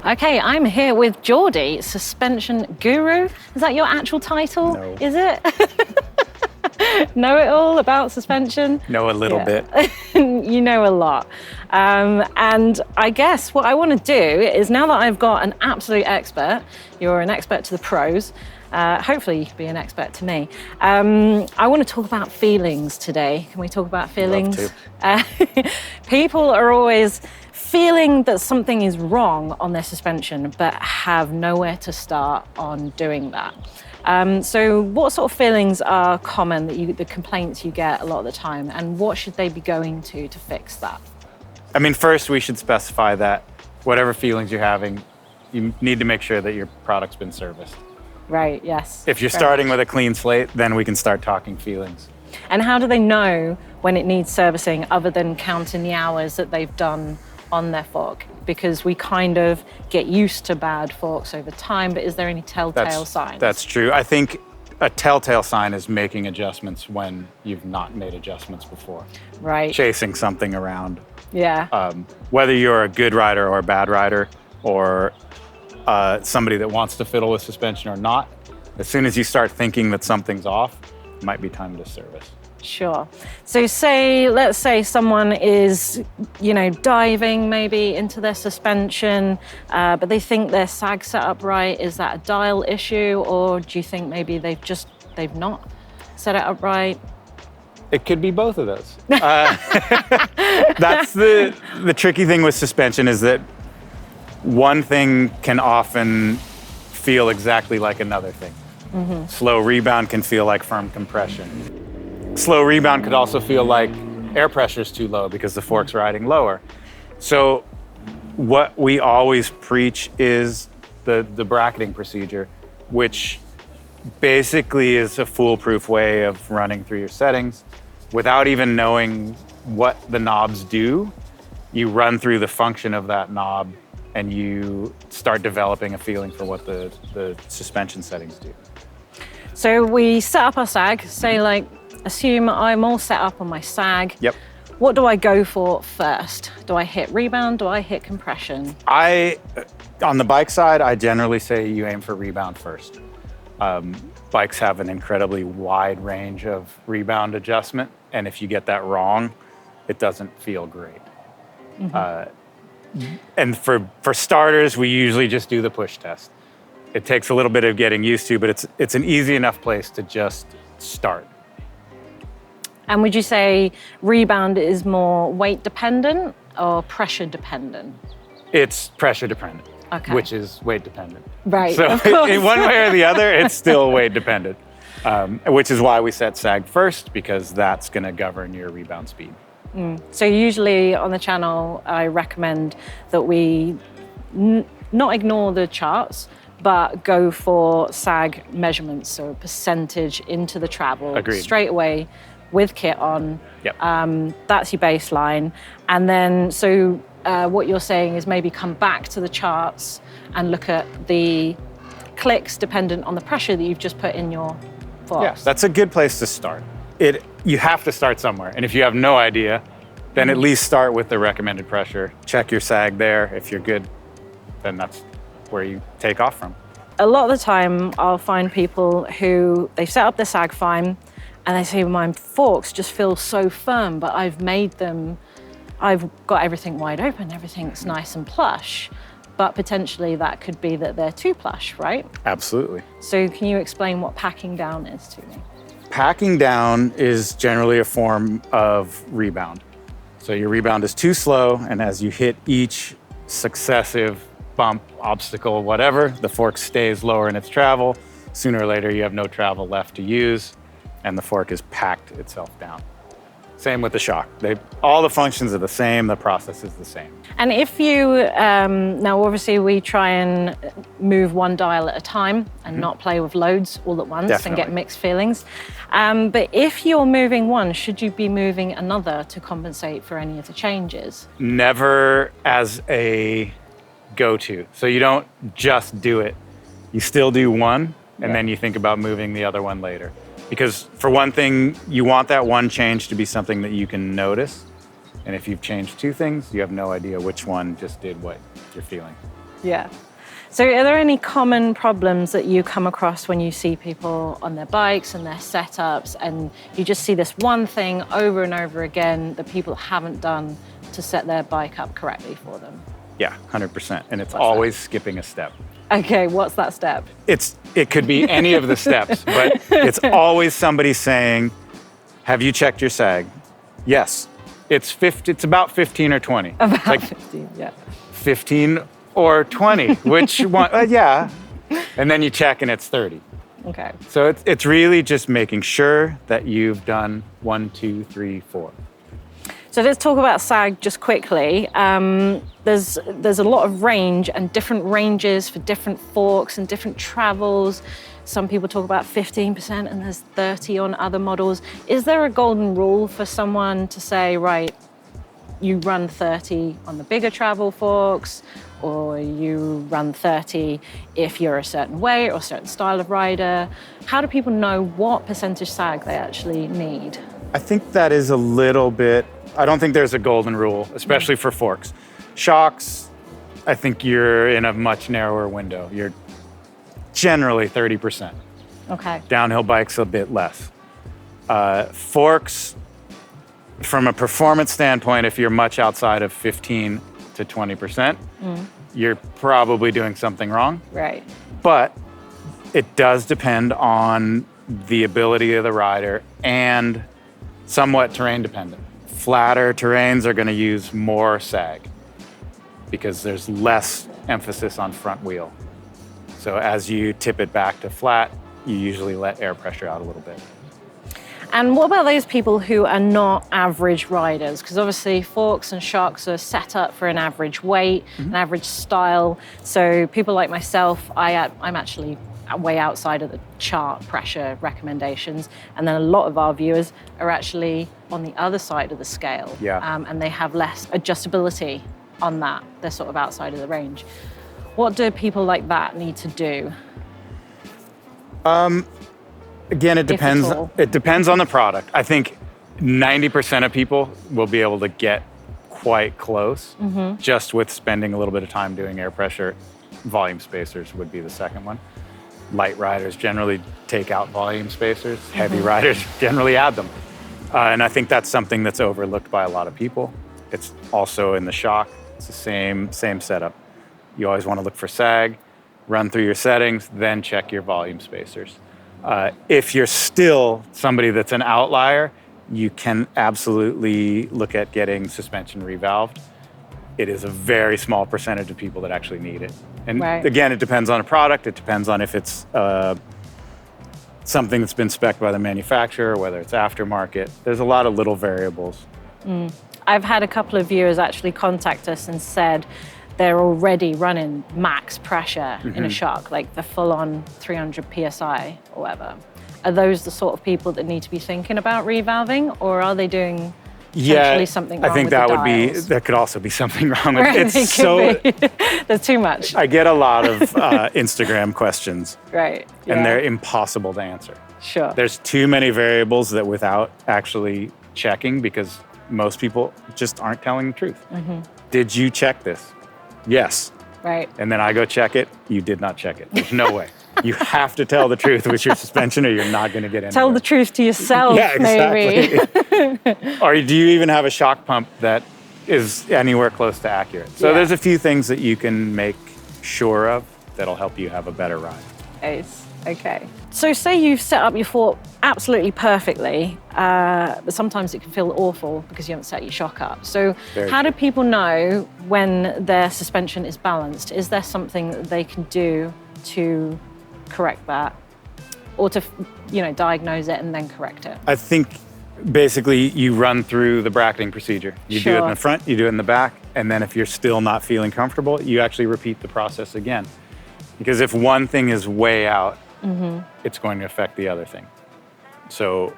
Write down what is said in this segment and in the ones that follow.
Okay, I'm here with Jordi, suspension guru. Is that your actual title? No. Is it? Know it all about suspension? Know a little bit. You know a lot. And I guess what I want to do is, now that I've got an absolute expert, you're an expert to the pros, hopefully you can be an expert to me. I want to talk about feelings today. Can we talk about feelings? Love to. People are always feeling that something is wrong on their suspension, but have nowhere to start on doing that. So what sort of feelings are common, the complaints you get a lot of the time, and what should they be going to fix that? I mean, first we should specify that whatever feelings you're having, you need to make sure that your product's been serviced. Right, yes. If you're starting with a clean slate, then we can start talking feelings. And how do they know when it needs servicing, other than counting the hours that they've done on their fork? Because we kind of get used to bad forks over time, but is there any telltale signs? That's true. I think a telltale sign is making adjustments when you've not made adjustments before. Right. Chasing something around. Yeah. Whether you're a good rider or a bad rider, or somebody that wants to fiddle with suspension or not, as soon as you start thinking that something's off, it might be time to service. Sure. So let's say someone is, diving maybe into their suspension, but they think their sag set up right. Is that a dial issue, or do you think maybe they've not set it up right? It could be both of those. That's the tricky thing with suspension, is that one thing can often feel exactly like another thing. Mm-hmm. Slow rebound can feel like firm compression. Slow rebound could also feel like air pressure is too low because the fork's riding lower. So what we always preach is the bracketing procedure, which basically is a foolproof way of running through your settings without even knowing what the knobs do. You run through the function of that knob and you start developing a feeling for what the suspension settings do. So we set up our sag, assume I'm all set up on my sag. Yep. What do I go for first? Do I hit rebound? Do I hit compression? On the bike side, I generally say you aim for rebound first. Bikes have an incredibly wide range of rebound adjustment, and if you get that wrong, it doesn't feel great. Mm-hmm. And for starters, we usually just do the push test. It takes a little bit of getting used to, but it's an easy enough place to just start. And would you say rebound is more weight dependent or pressure dependent? It's pressure dependent, okay. Which is weight dependent. Right. So in one way or the other, it's still weight dependent, which is why we set sag first, because that's going to govern your rebound speed. So usually on the channel, I recommend that we not ignore the charts, but go for sag measurements, so a percentage into the travel. Agreed. Straight away with kit on. Yep. That's your baseline. And then, what you're saying is maybe come back to the charts and look at the clicks dependent on the pressure that you've just put in your forks. Yes, that's a good place to start. You have to start somewhere. And if you have no idea, then at least start with the recommended pressure. Check your sag there. If you're good, then that's where you take off from. A lot of the time, I'll find people who, they've set up their sag fine, and they say, my forks just feel so firm, but I've got everything wide open, everything's nice and plush, but potentially that could be that they're too plush, right? Absolutely. So can you explain what packing down is to me? Packing down is generally a form of rebound. So your rebound is too slow, and as you hit each successive bump, obstacle, whatever, the fork stays lower in its travel. Sooner or later, you have no travel left to use, and the fork has packed itself down. Same with the shock. All the functions are the same, the process is the same. And if you, now obviously we try and move one dial at a time and not play with loads all at once. Definitely. And get mixed feelings. But if you're moving one, should you be moving another to compensate for any of the changes? Never as a go-to. So you don't just do it. You still do one, and then you think about moving the other one later. Because for one thing, you want that one change to be something that you can notice. And if you've changed two things, you have no idea which one just did what you're feeling. Yeah. So are there any common problems that you come across when you see people on their bikes and their setups, and you just see this one thing over and over again that people haven't done to set their bike up correctly for them? Yeah, 100%. And it's What's always skipping a step. Okay, what's that step? It could be any of the steps, but it's always somebody saying, have you checked your sag? Yes. It's about 15 or 20. About like 15, yeah. 15 or 20, which one? Yeah. And then you check and it's 30. Okay. So it's really just making sure that you've done 1, 2, 3, 4. So let's talk about sag just quickly. There's a lot of range and different ranges for different forks and different travels. Some people talk about 15% and there's 30 on other models. Is there a golden rule for someone to say, right, you run 30 on the bigger travel forks, or you run 30 if you're a certain weight or a certain style of rider? How do people know what percentage sag they actually need? I think that is a little bit, I don't think there's a golden rule, especially for forks. Shocks, I think you're in a much narrower window. You're generally 30%. Okay. Downhill bikes a bit less. Forks, from a performance standpoint, if you're much outside of 15 to 20%, you're probably doing something wrong. Right. But it does depend on the ability of the rider and somewhat terrain dependent. Flatter terrains are going to use more sag because there's less emphasis on front wheel. So as you tip it back to flat, you usually let air pressure out a little bit. And what about those people who are not average riders? Because obviously forks and shocks are set up for an average weight, an average style. So people like myself, I'm actually way outside of the chart pressure recommendations. And then a lot of our viewers are actually on the other side of the scale. Yeah. And they have less adjustability on that. They're sort of outside of the range. What do people like that need to do? Again, it depends. at all. It depends on the product. I think 90% of people will be able to get quite close just with spending a little bit of time doing air pressure. Volume spacers would be the second one. Light riders generally take out volume spacers. Heavy riders generally add them. And I think that's something that's overlooked by a lot of people. It's also in the shock. It's the same setup. You always want to look for sag, run through your settings, then check your volume spacers. If you're still somebody that's an outlier, you can absolutely look at getting suspension revalved. It is a very small percentage of people that actually need it. And again, it depends on a product. It depends on if it's something that's been spec'd by the manufacturer, whether it's aftermarket. There's a lot of little variables. I've had a couple of viewers actually contact us and said they're already running max pressure in a shock, like the full-on 300 PSI or whatever. Are those the sort of people that need to be thinking about revalving, or are they doing potentially something wrong I think with that the would be, dials? there could also be something wrong with Right, it. It's it could be. There's too much. I get a lot of Instagram questions, Right. and they're impossible to answer. Sure. There's too many variables that without actually checking, because most people just aren't telling the truth. Did you check this? Yes. Right. And then I go check it. You did not check it. There's no way. You have to tell the truth with your suspension, or you're not going to get anywhere. Tell the truth to yourself, maybe. Or do you even have a shock pump that is anywhere close to accurate? So there's a few things that you can make sure of that'll help you have a better ride. Ace. Okay. So say you've set up your fork absolutely perfectly, but sometimes it can feel awful because you haven't set your shock up. So how do people know when their suspension is balanced? Is there something that they can do to correct that, or to, diagnose it and then correct it? I think basically you run through the bracketing procedure. You do it in the front, you do it in the back, and then if you're still not feeling comfortable, you actually repeat the process again. Because if one thing is way out, it's going to affect the other thing. So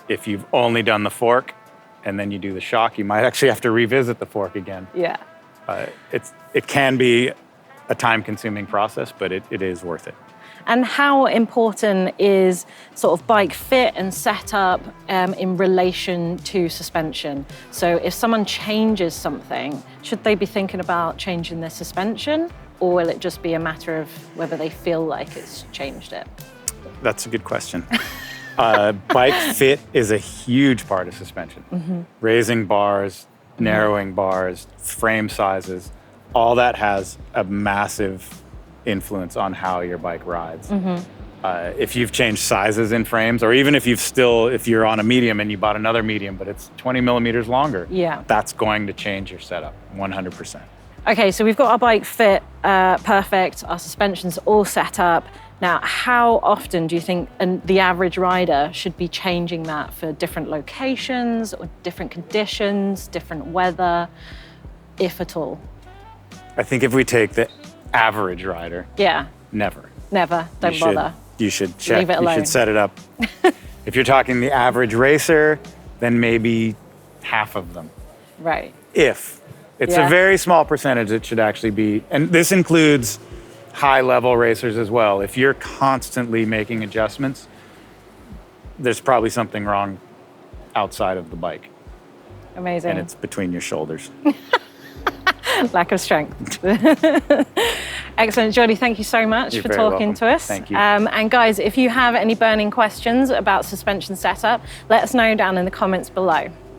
if you've only done the fork and then you do the shock, you might actually have to revisit the fork again. Yeah. It can be a time-consuming process, but it is worth it. And how important is sort of bike fit and setup in relation to suspension? So if someone changes something, should they be thinking about changing their suspension, or will it just be a matter of whether they feel like it's changed it? That's a good question. Bike fit is a huge part of suspension. Raising bars, narrowing bars, frame sizes, all that has a massive influence on how your bike rides. If you've changed sizes in frames, or even if you're on a medium and you bought another medium, but it's 20 millimeters longer, that's going to change your setup 100%. Okay, so we've got our bike fit perfect, our suspension's all set up. Now, how often do you think the average rider should be changing that for different locations or different conditions, different weather, if at all? I think if we take the average rider, never. Never, don't bother. You should check, Leave it alone. You should set it up. If you're talking the average racer, then maybe half of them. Right. If. It's a very small percentage it should actually be, and this includes high-level racers as well. If you're constantly making adjustments, there's probably something wrong outside of the bike. Amazing. And it's between your shoulders. Lack of strength. Excellent. Jordi, thank you so much for talking to us. Thank you. And guys, if you have any burning questions about suspension setup, let us know down in the comments below.